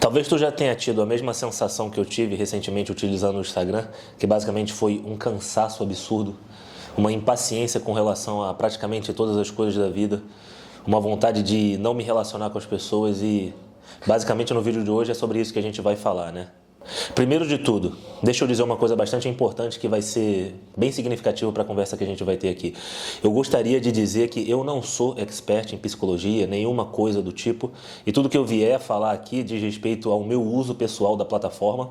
Talvez tu já tenha tido a mesma sensação que eu tive recentemente utilizando o Instagram, que basicamente foi um cansaço absurdo, uma impaciência com relação a praticamente todas as coisas da vida, uma vontade de não me relacionar com as pessoas e basicamente no vídeo de hoje é sobre isso que a gente vai falar, né? Primeiro de tudo, deixa eu dizer uma coisa bastante importante que vai ser bem significativa para a conversa que a gente vai ter aqui. Eu gostaria de dizer que eu não sou expert em psicologia, nenhuma coisa do tipo, e tudo que eu vier falar aqui diz respeito ao meu uso pessoal da plataforma,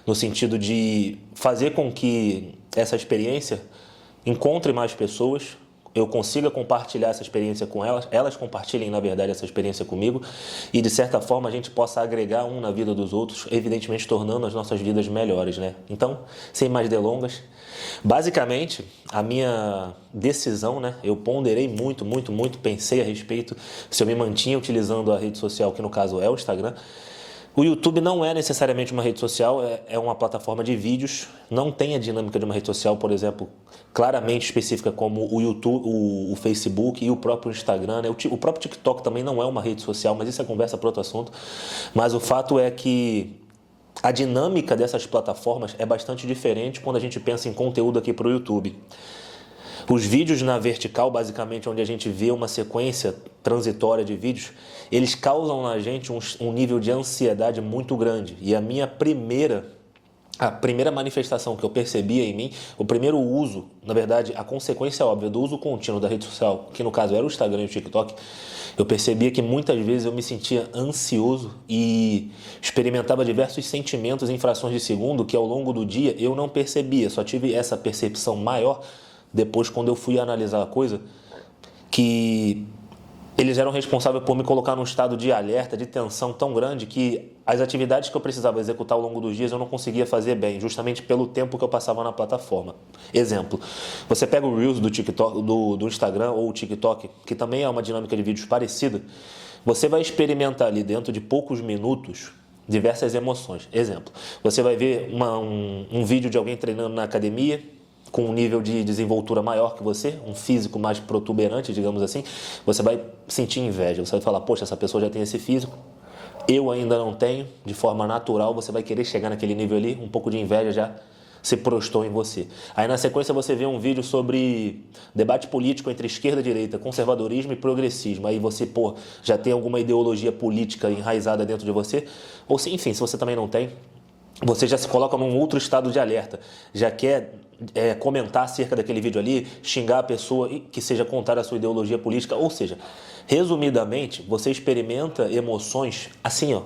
no sentido de fazer com que essa experiência encontre mais pessoas, eu consiga compartilhar essa experiência com elas, elas compartilhem, na verdade, essa experiência comigo e, de certa forma, a gente possa agregar um na vida dos outros, evidentemente tornando as nossas vidas melhores, né? Então, sem mais delongas, basicamente, a minha decisão, né? Eu ponderei muito, pensei a respeito se eu me mantinha utilizando a rede social, que no caso é o Instagram. O YouTube não é necessariamente uma rede social, é uma plataforma de vídeos, não tem a dinâmica de uma rede social, por exemplo, claramente específica como o YouTube, o Facebook e o próprio Instagram, né? O próprio TikTok também não é uma rede social, mas isso é conversa para outro assunto. Mas o fato é que a dinâmica dessas plataformas é bastante diferente quando a gente pensa em conteúdo aqui para o YouTube. Os vídeos na vertical, basicamente, onde a gente vê uma sequência transitória de vídeos, eles causam na gente um nível de ansiedade muito grande. E a primeira manifestação que eu percebia em mim, o primeiro uso, na verdade, a consequência óbvia do uso contínuo da rede social, que no caso era o Instagram e o TikTok, eu percebia que muitas vezes eu me sentia ansioso e experimentava diversos sentimentos em frações de segundo que ao longo do dia eu não percebia, só tive essa percepção maior depois quando eu fui analisar a coisa, que eles eram responsáveis por me colocar num estado de alerta, de tensão tão grande que as atividades que eu precisava executar ao longo dos dias eu não conseguia fazer bem, justamente pelo tempo que eu passava na plataforma. Exemplo, você pega o Reels do TikTok, do Instagram ou o TikTok, que também é uma dinâmica de vídeos parecida, você vai experimentar ali dentro de poucos minutos diversas emoções. Exemplo, você vai ver um vídeo de alguém treinando na academia, com um nível de desenvoltura maior que você, um físico mais protuberante, digamos assim, você vai sentir inveja, você vai falar, poxa, essa pessoa já tem esse físico, eu ainda não tenho, de forma natural, você vai querer chegar naquele nível ali, um pouco de inveja já se prostou em você. Aí na sequência você vê um vídeo sobre debate político entre esquerda e direita, conservadorismo e progressismo, aí você, já tem alguma ideologia política enraizada dentro de você, ou enfim, se você também não tem, você já se coloca num outro estado de alerta, já quer comentar acerca daquele vídeo ali, xingar a pessoa que seja contrária à sua ideologia política, ou seja, resumidamente, você experimenta emoções assim,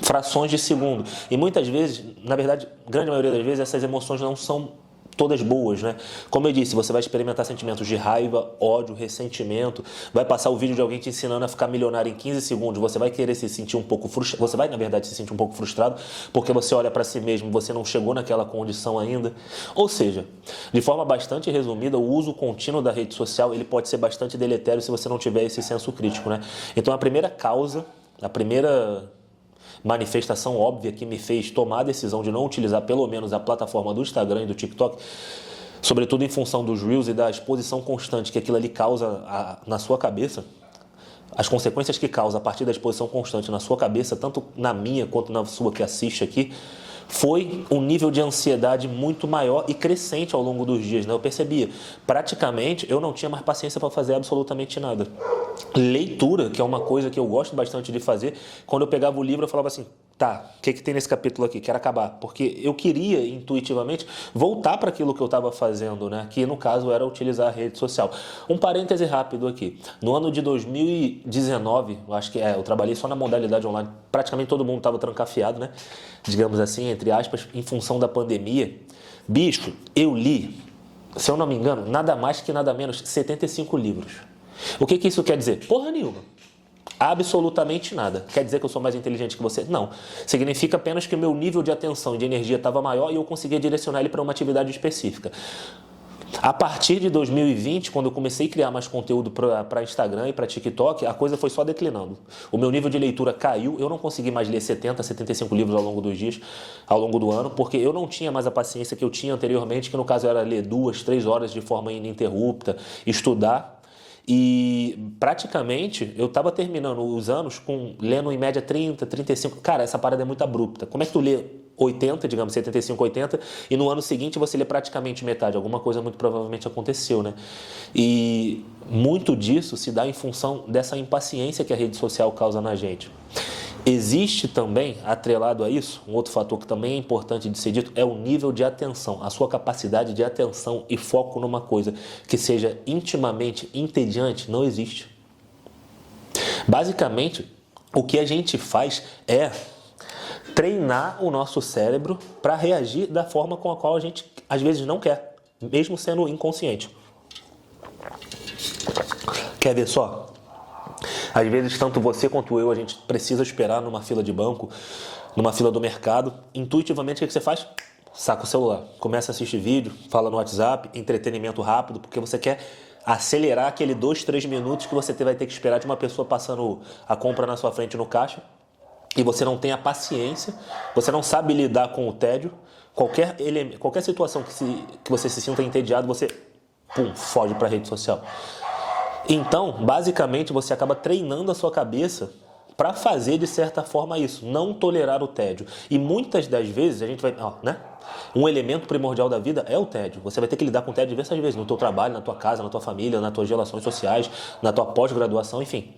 frações de segundo, e muitas vezes, na verdade, grande maioria das vezes, essas emoções não são todas boas, né? Como eu disse, você vai experimentar sentimentos de raiva, ódio, ressentimento, vai passar o vídeo de alguém te ensinando a ficar milionário em 15 segundos, você vai querer se sentir um pouco frustrado, você vai, na verdade, se sentir um pouco frustrado, porque você olha para si mesmo, você não chegou naquela condição ainda. Ou seja, de forma bastante resumida, o uso contínuo da rede social, ele pode ser bastante deletério se você não tiver esse senso crítico, né? Então, a primeira causa, a primeira manifestação óbvia que me fez tomar a decisão de não utilizar pelo menos a plataforma do Instagram e do TikTok, sobretudo em função dos Reels e da exposição constante que aquilo ali causa na sua cabeça, as consequências que causa a partir da exposição constante na sua cabeça, tanto na minha quanto na sua que assiste aqui, foi um nível de ansiedade muito maior e crescente ao longo dos dias, né? Eu percebia, praticamente eu não tinha mais paciência para fazer absolutamente nada. Leitura, que é uma coisa que eu gosto bastante de fazer, quando eu pegava o livro eu falava assim, tá, o que tem nesse capítulo aqui? Quero acabar, porque eu queria intuitivamente voltar para aquilo que eu estava fazendo, né? Que no caso era utilizar a rede social. Um parêntese rápido aqui, no ano de 2019, eu acho que eu trabalhei só na modalidade online, praticamente todo mundo estava trancafiado, né? Digamos assim, entre aspas, em função da pandemia. Bicho, eu li, se eu não me engano, nada mais que nada menos 75 livros. O que isso quer dizer? Porra nenhuma. Absolutamente nada. Quer dizer que eu sou mais inteligente que você? Não. Significa apenas que o meu nível de atenção e de energia estava maior e eu conseguia direcionar ele para uma atividade específica. A partir de 2020, quando eu comecei a criar mais conteúdo para Instagram e para TikTok, a coisa foi só declinando. O meu nível de leitura caiu, eu não consegui mais ler 70, 75 livros ao longo dos dias, ao longo do ano, porque eu não tinha mais a paciência que eu tinha anteriormente, que no caso era ler 2, 3 horas de forma ininterrupta, estudar. E praticamente eu tava terminando os anos lendo em média 30, 35. Cara, essa parada é muito abrupta. Como é que tu lê 80, digamos, 75, 80, e no ano seguinte você lê praticamente metade? Alguma coisa muito provavelmente aconteceu, né? E muito disso se dá em função dessa impaciência que a rede social causa na gente. Existe também, atrelado a isso, um outro fator que também é importante de ser dito, é o nível de atenção, a sua capacidade de atenção e foco numa coisa que seja intimamente entediante, não existe. Basicamente, o que a gente faz é treinar o nosso cérebro para reagir da forma com a qual a gente às vezes não quer, mesmo sendo inconsciente. Quer ver só? Às vezes, tanto você quanto eu, a gente precisa esperar numa fila de banco, numa fila do mercado. Intuitivamente, o que você faz? Saca o celular, começa a assistir vídeo, fala no WhatsApp, entretenimento rápido, porque você quer acelerar aquele 2, 3 minutos que você vai ter que esperar de uma pessoa passando a compra na sua frente no caixa. E você não tem a paciência, você não sabe lidar com o tédio. Qualquer situação que você se sinta entediado, você foge para a rede social. Então, basicamente, você acaba treinando a sua cabeça para fazer, de certa forma, isso. Não tolerar o tédio. E muitas das vezes, a gente vai... né? Um elemento primordial da vida é o tédio. Você vai ter que lidar com o tédio diversas vezes. No teu trabalho, na tua casa, na tua família, nas tuas relações sociais, na tua pós-graduação, enfim.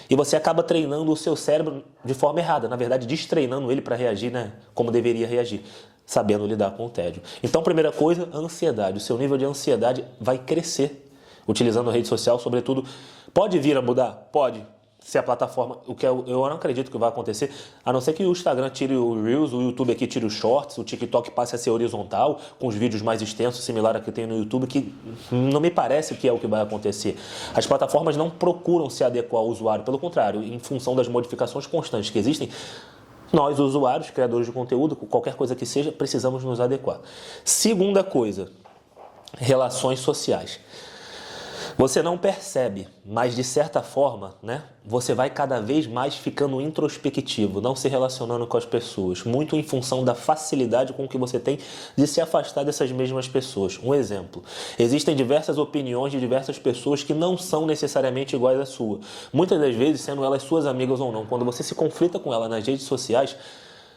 E você acaba treinando o seu cérebro de forma errada. Na verdade, destreinando ele para reagir, né? Como deveria reagir. Sabendo lidar com o tédio. Então, primeira coisa, ansiedade. O seu nível de ansiedade vai crescer utilizando a rede social, sobretudo. Pode vir a mudar? Pode. Se a plataforma... O que eu não acredito que vai acontecer, a não ser que o Instagram tire o Reels, o YouTube aqui tire os Shorts, o TikTok passe a ser horizontal, com os vídeos mais extensos, similar ao que tem no YouTube, que não me parece que é o que vai acontecer. As plataformas não procuram se adequar ao usuário, pelo contrário, em função das modificações constantes que existem, nós, usuários, criadores de conteúdo, qualquer coisa que seja, precisamos nos adequar. Segunda coisa, relações sociais. Você não percebe, mas de certa forma, né, você vai cada vez mais ficando introspectivo, não se relacionando com as pessoas, muito em função da facilidade com que você tem de se afastar dessas mesmas pessoas. Um exemplo, existem diversas opiniões de diversas pessoas que não são necessariamente iguais à sua, muitas das vezes sendo elas suas amigas ou não. Quando você se conflita com ela nas redes sociais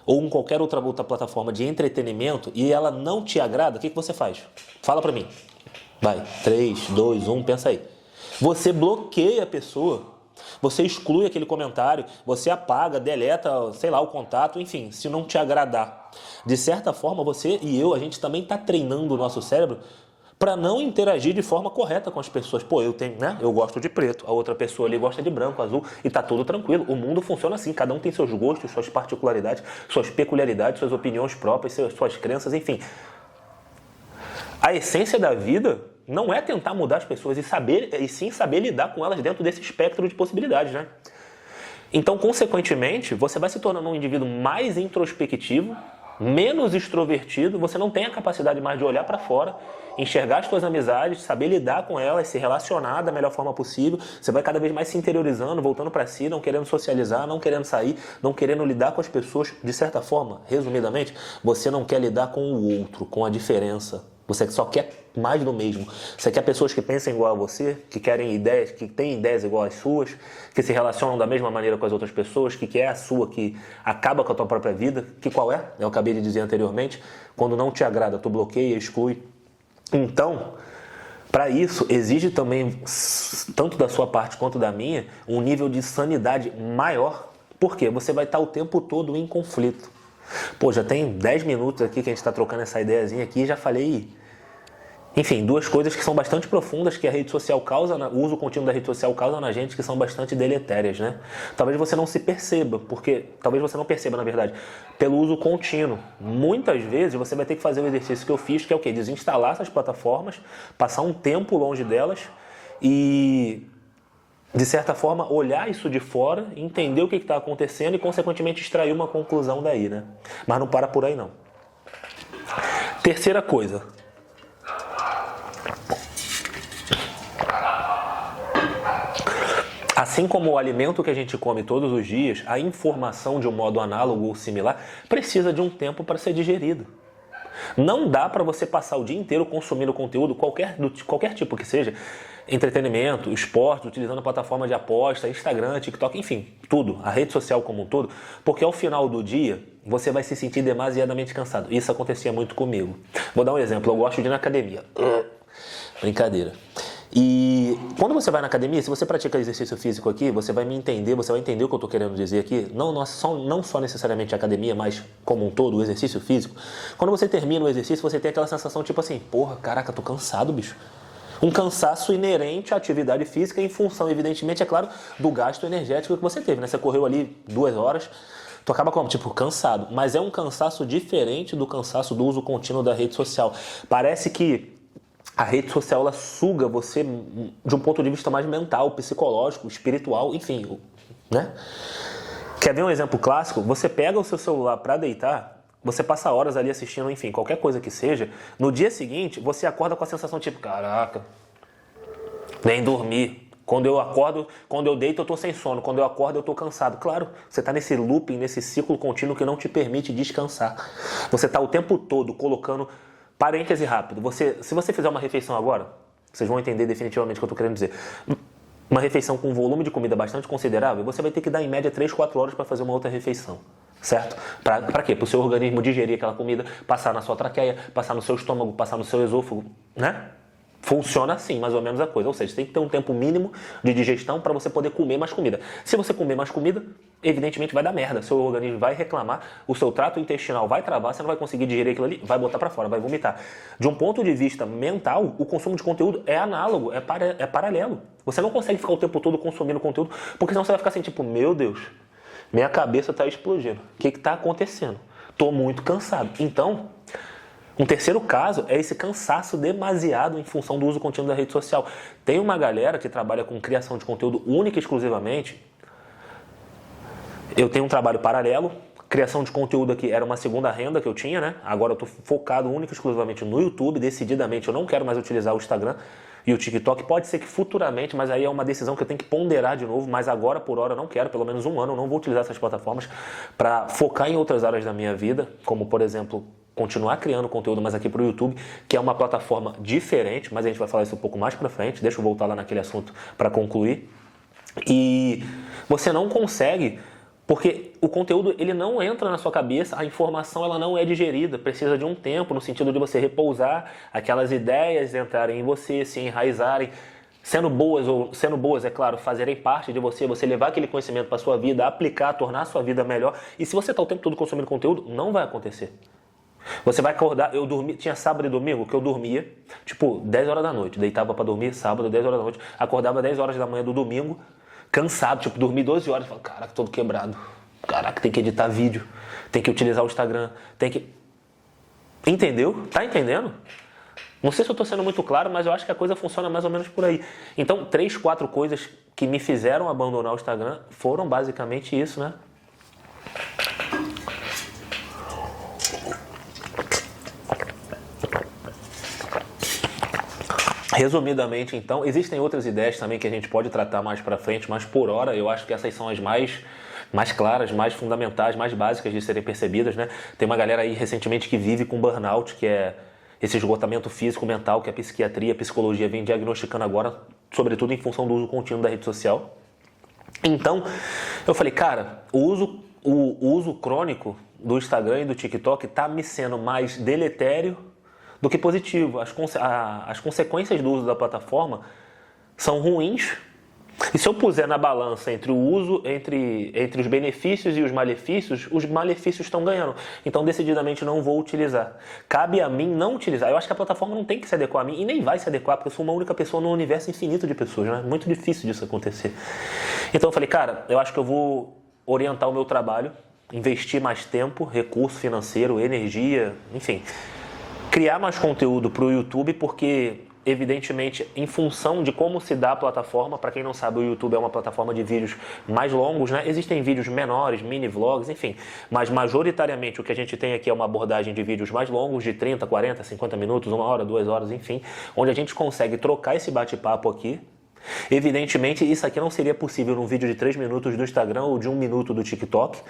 ou em qualquer outra plataforma de entretenimento e ela não te agrada, o que você faz? Fala pra mim. Vai, 3, 2, 1, pensa aí. Você bloqueia a pessoa, você exclui aquele comentário, você apaga, deleta, sei lá, o contato, enfim, se não te agradar. De certa forma, você e eu, a gente também está treinando o nosso cérebro para não interagir de forma correta com as pessoas. Pô, eu gosto de preto, a outra pessoa ali gosta de branco, azul, e tá tudo tranquilo. O mundo funciona assim, cada um tem seus gostos, suas particularidades, suas peculiaridades, suas opiniões próprias, suas crenças, enfim. A essência da vida não é tentar mudar as pessoas e sim saber lidar com elas dentro desse espectro de possibilidades, né? Então, consequentemente, você vai se tornando um indivíduo mais introspectivo, menos extrovertido, você não tem a capacidade mais de olhar para fora, enxergar as suas amizades, saber lidar com elas, se relacionar da melhor forma possível. Você vai cada vez mais se interiorizando, voltando para si, não querendo socializar, não querendo sair, não querendo lidar com as pessoas. De certa forma, resumidamente, você não quer lidar com o outro, com a diferença. Você só quer mais do mesmo. Você quer pessoas que pensem igual a você, que querem ideias, que têm ideias igual às suas, que se relacionam da mesma maneira com as outras pessoas, que quer a sua, que acaba com a tua própria vida. Que qual é? Eu acabei de dizer anteriormente. Quando não te agrada, tu bloqueia, exclui. Então, para isso, exige também, tanto da sua parte quanto da minha, um nível de sanidade maior. Por quê? Você vai estar o tempo todo em conflito. Pô, já tem 10 minutos aqui que a gente está trocando essa ideiazinha aqui e já falei, enfim, duas coisas que são bastante profundas que a rede social causa, o uso contínuo da rede social causa na gente, que são bastante deletérias, né? Talvez você não se perceba, talvez você não perceba, na verdade, pelo uso contínuo. Muitas vezes você vai ter que fazer o exercício que eu fiz, que é o quê? Desinstalar essas plataformas, passar um tempo longe delas e, de certa forma, olhar isso de fora, entender o que está acontecendo e, consequentemente, extrair uma conclusão daí, né? Mas não para por aí, não. Terceira coisa. Assim como o alimento que a gente come todos os dias, a informação de um modo análogo ou similar precisa de um tempo para ser digerido. Não dá para você passar o dia inteiro consumindo conteúdo, qualquer tipo que seja, entretenimento, esporte, utilizando a plataforma de aposta, Instagram, TikTok, enfim, tudo, a rede social como um todo, porque ao final do dia você vai se sentir demasiadamente cansado. Isso acontecia muito comigo. Vou dar um exemplo, eu gosto de ir na academia. Brincadeira. E quando você vai na academia, se você pratica exercício físico aqui, você vai me entender, você vai entender o que eu estou querendo dizer aqui. Não só necessariamente a academia, mas como um todo, o exercício físico. Quando você termina o exercício, você tem aquela sensação tipo assim, porra, caraca, tô cansado, bicho. Um cansaço inerente à atividade física em função, evidentemente, é claro, do gasto energético que você teve, né? Você correu ali 2 horas, tu acaba como? Tipo, cansado. Mas é um cansaço diferente do cansaço do uso contínuo da rede social. Parece que a rede social, ela suga você de um ponto de vista mais mental, psicológico, espiritual, enfim, né? Quer ver um exemplo clássico? Você pega o seu celular para deitar, você passa horas ali assistindo, enfim, qualquer coisa que seja. No dia seguinte, você acorda com a sensação tipo, caraca, nem dormi. Quando eu deito, eu tô sem sono. Quando eu acordo, eu tô cansado. Claro, você tá nesse looping, nesse ciclo contínuo que não te permite descansar. Você tá o tempo todo colocando... Parêntese rápido. Se você fizer uma refeição agora, vocês vão entender definitivamente o que eu tô querendo dizer. Uma refeição com um volume de comida bastante considerável, você vai ter que dar em média 3, 4 horas para fazer uma outra refeição. Certo? Para quê? Para o seu organismo digerir aquela comida, passar na sua traqueia, passar no seu estômago, passar no seu esôfago, né? Funciona assim, mais ou menos a coisa. Ou seja, você tem que ter um tempo mínimo de digestão para você poder comer mais comida. Se você comer mais comida, evidentemente vai dar merda. Seu organismo vai reclamar, o seu trato intestinal vai travar, você não vai conseguir digerir aquilo ali, vai botar para fora, vai vomitar. De um ponto de vista mental, o consumo de conteúdo é análogo, é paralelo. Você não consegue ficar o tempo todo consumindo conteúdo, porque senão você vai ficar assim, tipo, meu Deus, minha cabeça está explodindo. O que está acontecendo? Estou muito cansado. Então... um terceiro caso é esse cansaço demasiado em função do uso contínuo da rede social. Tem uma galera que trabalha com criação de conteúdo única e exclusivamente. Eu tenho um trabalho paralelo. Criação de conteúdo aqui era uma segunda renda que eu tinha, né? Agora eu estou focado única e exclusivamente no YouTube. Decididamente eu não quero mais utilizar o Instagram e o TikTok. Pode ser que futuramente, mas aí é uma decisão que eu tenho que ponderar de novo. Mas agora, por hora, eu não quero. Pelo menos um ano eu não vou utilizar essas plataformas para focar em outras áreas da minha vida. Como, por exemplo... continuar criando conteúdo mais aqui para o YouTube, que é uma plataforma diferente, mas a gente vai falar isso um pouco mais para frente. Deixa eu voltar lá naquele assunto para concluir. E você não consegue, porque o conteúdo ele não entra na sua cabeça, a informação ela não é digerida, precisa de um tempo, no sentido de você repousar, aquelas ideias entrarem em você, se enraizarem, sendo boas, é claro, fazerem parte de você, você levar aquele conhecimento para a sua vida, aplicar, tornar a sua vida melhor. E se você está o tempo todo consumindo conteúdo, não vai acontecer. Você vai acordar, tinha sábado e domingo que eu dormia, tipo, 10 horas da noite, deitava pra dormir, sábado, 10 horas da noite, acordava 10 horas da manhã do domingo, cansado, tipo, dormi 12 horas, falava, caraca, todo quebrado, caraca, tem que editar vídeo, tem que utilizar o Instagram, tem que... Entendeu? Tá entendendo? Não sei se eu tô sendo muito claro, mas eu acho que a coisa funciona mais ou menos por aí. Então, 3, 4 coisas que me fizeram abandonar o Instagram foram basicamente isso, né? Resumidamente, então, existem outras ideias também que a gente pode tratar mais pra frente, mas por hora eu acho que essas são as mais claras, mais fundamentais, mais básicas de serem percebidas, né? Tem uma galera aí recentemente que vive com burnout, que é esse esgotamento físico, mental, que a psiquiatria, a psicologia vem diagnosticando agora, sobretudo em função do uso contínuo da rede social. Então, eu falei, cara, o uso crônico do Instagram e do TikTok tá me sendo mais deletério do que positivo. As consequências do uso da plataforma são ruins. E se eu puser na balança entre o uso, entre os benefícios e os malefícios estão ganhando. Então, decididamente, não vou utilizar. Cabe a mim não utilizar. Eu acho que a plataforma não tem que se adequar a mim e nem vai se adequar, porque eu sou uma única pessoa no universo infinito de pessoas, né? Muito difícil disso acontecer. Então, eu falei, cara, eu acho que eu vou orientar o meu trabalho, investir mais tempo, recurso financeiro, energia, enfim... criar mais conteúdo para o YouTube, porque, evidentemente, em função de como se dá a plataforma, para quem não sabe, o YouTube é uma plataforma de vídeos mais longos, né? Existem vídeos menores, mini vlogs, enfim, mas majoritariamente o que a gente tem aqui é uma abordagem de vídeos mais longos, de 30, 40, 50 minutos, 1 hora, 2 horas, enfim, onde a gente consegue trocar esse bate-papo aqui. Evidentemente, isso aqui não seria possível num vídeo de 3 minutos do Instagram ou de 1 minuto do TikTok,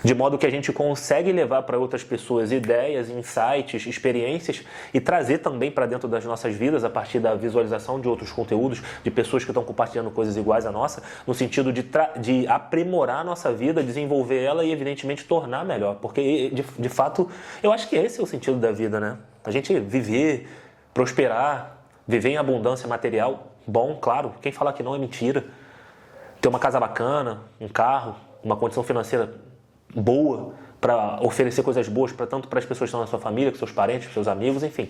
de modo que a gente consegue levar para outras pessoas ideias, insights, experiências e trazer também para dentro das nossas vidas a partir da visualização de outros conteúdos, de pessoas que estão compartilhando coisas iguais à nossa, no sentido de aprimorar a nossa vida, desenvolver ela e evidentemente tornar melhor, porque de fato eu acho que esse é o sentido da vida, né? A gente viver, prosperar, viver em abundância material, bom, claro, quem falar que não é mentira. Ter uma casa bacana, um carro, uma condição financeira boa para oferecer coisas boas tanto para as pessoas que estão na sua família, com seus parentes, seus amigos, enfim.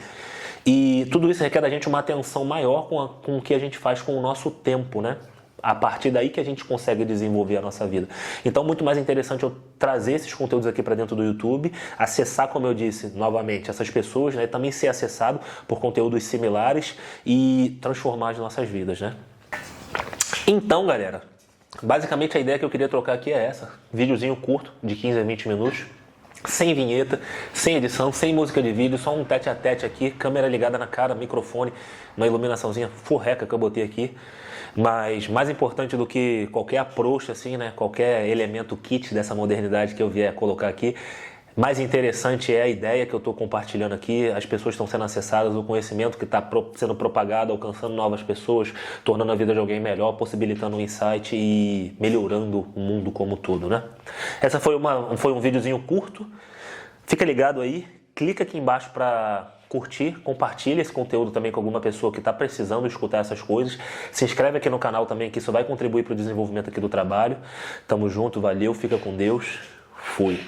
E tudo isso requer da gente uma atenção maior com o que a gente faz com o nosso tempo, né? A partir daí que a gente consegue desenvolver a nossa vida. Então, muito mais interessante eu trazer esses conteúdos aqui para dentro do YouTube, acessar, como eu disse, novamente, essas pessoas, né? Também ser acessado por conteúdos similares e transformar as nossas vidas, né? Então, galera, basicamente a ideia que eu queria trocar aqui é essa. Videozinho curto, de 15 a 20 minutos, sem vinheta, sem edição, sem música de vídeo, só um tete a tete aqui, câmera ligada na cara, microfone, uma iluminaçãozinha furreca que eu botei aqui. Mas mais importante do que qualquer approach, assim, né, qualquer elemento kit dessa modernidade que eu vier colocar aqui, mais interessante é a ideia que eu estou compartilhando aqui, as pessoas estão sendo acessadas, o conhecimento que está sendo propagado, alcançando novas pessoas, tornando a vida de alguém melhor, possibilitando um insight e melhorando o mundo como um todo, né? Essa foi um videozinho curto, fica ligado aí, clica aqui embaixo para curtir, compartilha esse conteúdo também com alguma pessoa que está precisando escutar essas coisas, se inscreve aqui no canal também que isso vai contribuir para o desenvolvimento aqui do trabalho. Tamo junto, valeu, fica com Deus, fui!